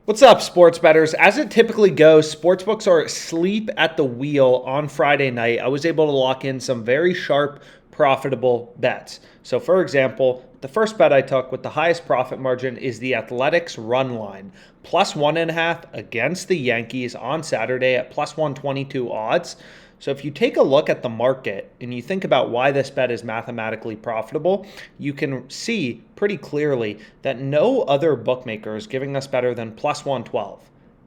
What's up, sports bettors? As it typically goes, sportsbooks are asleep at the wheel on Friday night. I was able to lock in some very sharp, profitable bets. So, for example, the first bet I took with the highest profit margin is the Athletics run line, plus 1.5 against the Yankees on Saturday at plus 122 odds. So if you take a look at the market and you think about why this bet is mathematically profitable, you can see pretty clearly that no other bookmaker is giving us better than plus 112,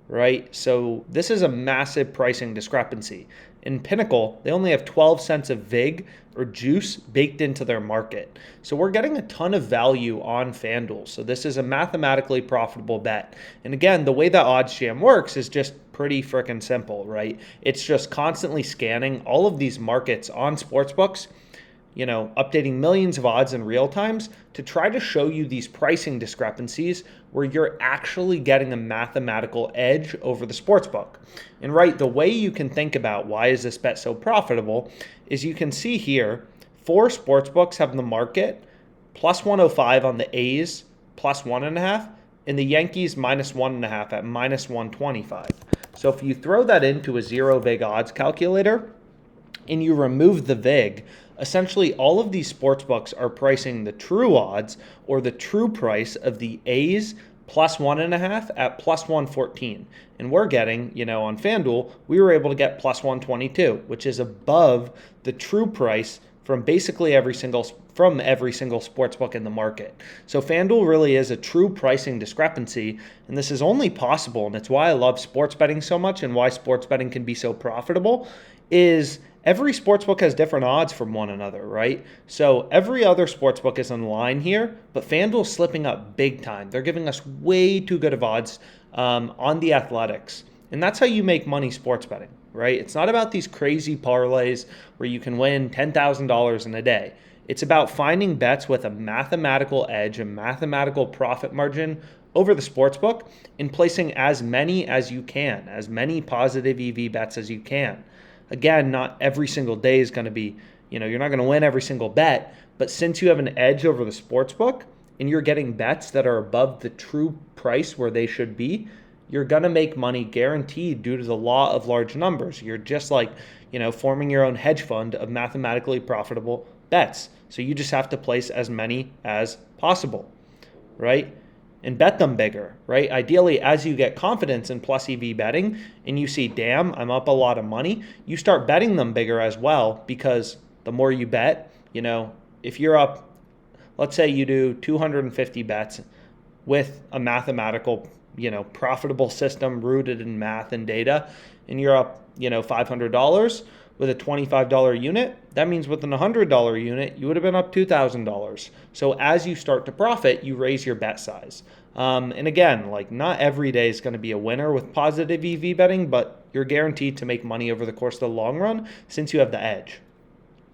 right? So this is a massive pricing discrepancy. In Pinnacle, they only have 12 cents of VIG or juice baked into their market. So we're getting a ton of value on FanDuel. So this is a mathematically profitable bet. And again, the way that OddsJam works is just pretty freaking simple, right? It's just constantly scanning all of these markets on sportsbooks, updating millions of odds in real times to try to show you these pricing discrepancies where you're actually getting a mathematical edge over the sportsbook. And right, the way you can think about why is this bet so profitable is you can see here, 4 sportsbooks have the market plus 105 on the A's, plus 1.5, and the Yankees minus 1.5 at minus 125. So if you throw that into a zero VIG odds calculator and you remove the VIG, essentially all of these sportsbooks are pricing the true odds or the true price of the A's plus 1.5 at plus 114. And we're getting, on FanDuel, we were able to get plus 122, which is above the true price from basically every single sportsbook in the market. So FanDuel really is a true pricing discrepancy, and this is only possible, and it's why I love sports betting so much and why sports betting can be so profitable, is every sportsbook has different odds from one another, right? So every other sportsbook is in line here, but FanDuel's slipping up big time. They're giving us way too good of odds on the Athletics. And that's how you make money sports betting, right? It's not about these crazy parlays where you can win $10,000 in a day. It's about finding bets with a mathematical edge, a mathematical profit margin over the sportsbook, and placing as many as you can, as many positive EV bets as you can. Again, not every single day is going to be, you're not going to win every single bet, but since you have an edge over the sportsbook and you're getting bets that are above the true price where they should be, you're going to make money guaranteed due to the law of large numbers. You're just like, forming your own hedge fund of mathematically profitable bets. So you just have to place as many as possible, right? And bet them bigger, right? Ideally, as you get confidence in plus EV betting and you see, damn, I'm up a lot of money, you start betting them bigger as well, because the more you bet, if you're up, let's say you do 250 bets with a mathematical, profitable system rooted in math and data, and you're up, $500 with a $25 unit, that means with an $100 unit, you would have been up $2,000. So as you start to profit, you raise your bet size. And again, not every day is going to be a winner with positive EV betting, but you're guaranteed to make money over the course of the long run since you have the edge.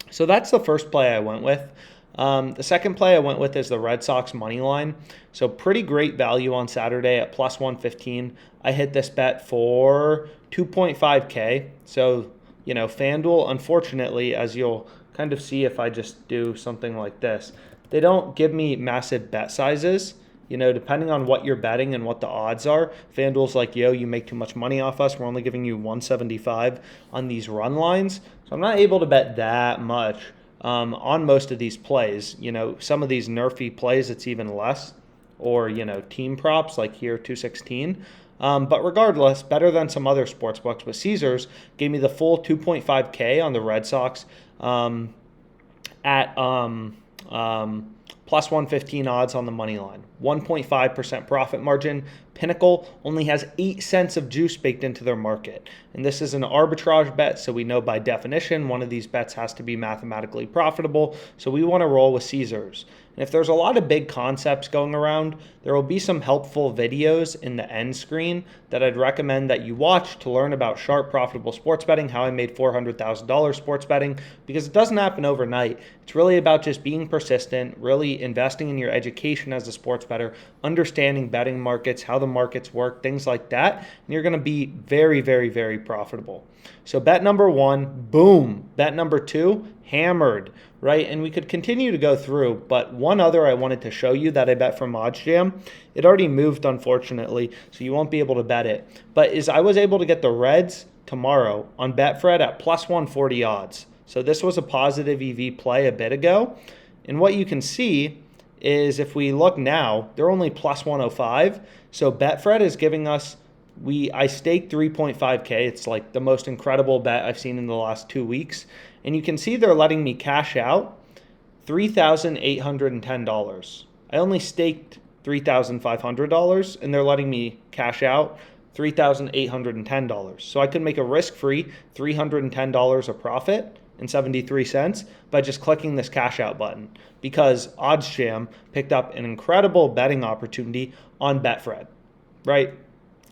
So that's the first play I went with. The second play I went with is the Red Sox money line. So pretty great value on Saturday at plus 115. I hit this bet for 2.5K. So, FanDuel, unfortunately, as you'll kind of see if I just do something like this, they don't give me massive bet sizes. Depending on what you're betting and what the odds are, FanDuel's like, yo, you make too much money off us. We're only giving you 175 on these run lines. So I'm not able to bet that much on most of these plays. Some of these nerfy plays, it's even less. Or, team props like here, 216. But regardless, better than some other sports books. But Caesars gave me the full 2.5K on the Red Sox at plus 115 odds on the money line. 1.5% profit margin. Pinnacle only has 8 cents of juice baked into their market. And this is an arbitrage bet, so we know by definition one of these bets has to be mathematically profitable. So we want to roll with Caesars. And if there's a lot of big concepts going around, there will be some helpful videos in the end screen that I'd recommend that you watch to learn about sharp, profitable sports betting, how I made $400,000 sports betting, because it doesn't happen overnight. It's really about just being persistent, really investing in your education as a sports bettor, understanding betting markets, how the markets work, things like that, and you're going to be very, very, very profitable. So bet number 1, boom. Bet number 2, hammered, right? And we could continue to go through, but one other I wanted to show you that I bet from OddsJam, it already moved, unfortunately, so you won't be able to bet it, but is I was able to get the Reds tomorrow on Betfred at plus 140 odds. So this was a positive EV play a bit ago. And what you can see is if we look now, they're only plus 105. So Betfred is giving us, I staked 3.5K. It's like the most incredible bet I've seen in the last 2 weeks. And you can see they're letting me cash out $3,810. I only staked $3,500 and they're letting me cash out $3,810. So I could make a risk-free $310 of profit and 73 cents by just clicking this cash out button because OddsJam picked up an incredible betting opportunity on Betfred, right?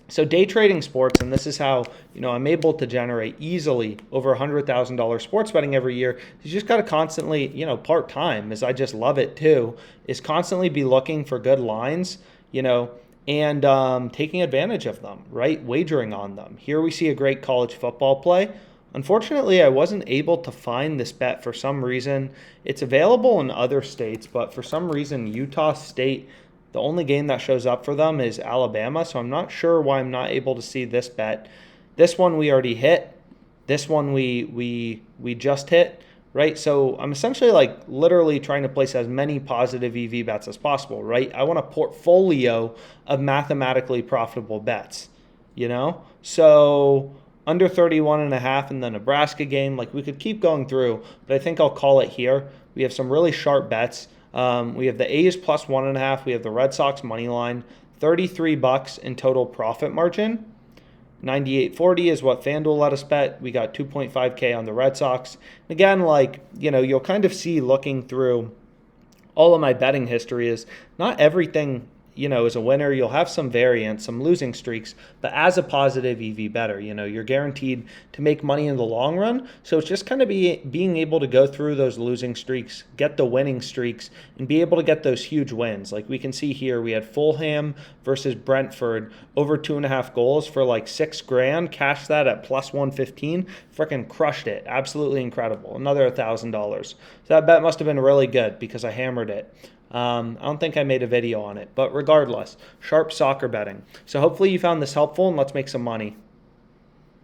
So day trading sports, and this is how, I'm able to generate easily over $100,000 sports betting every year. You just got to constantly, part-time, as I just love it too, is constantly be looking for good lines, and taking advantage of them, right? Wagering on them. Here we see a great college football play. Unfortunately, I wasn't able to find this bet for some reason. It's available in other states, but for some reason, Utah State, the only game that shows up for them is Alabama, so I'm not sure why I'm not able to see this bet. This one we already hit. This one we just hit, right? So I'm essentially literally trying to place as many positive EV bets as possible, right? I want a portfolio of mathematically profitable bets, So under 31.5 in the Nebraska game, we could keep going through, but I think I'll call it here. We have some really sharp bets. We have the A's plus 1.5. We have the Red Sox money line, $33 in total profit margin. 98.40 is what FanDuel let us bet. We got 2.5K on the Red Sox. Again, you'll kind of see looking through all of my betting history is not everything is a winner. You'll have some variance, some losing streaks, but as a positive EV bettor, you're guaranteed to make money in the long run. So it's just kind of being able to go through those losing streaks, get the winning streaks, and be able to get those huge wins. Like we can see here, we had Fulham versus Brentford over 2.5 goals for $6,000. Cashed that at plus 115. Freaking crushed it. Absolutely incredible. Another $1,000. So that bet must have been really good because I hammered it. I don't think I made a video on it, but regardless, sharp soccer betting. So hopefully you found this helpful and let's make some money.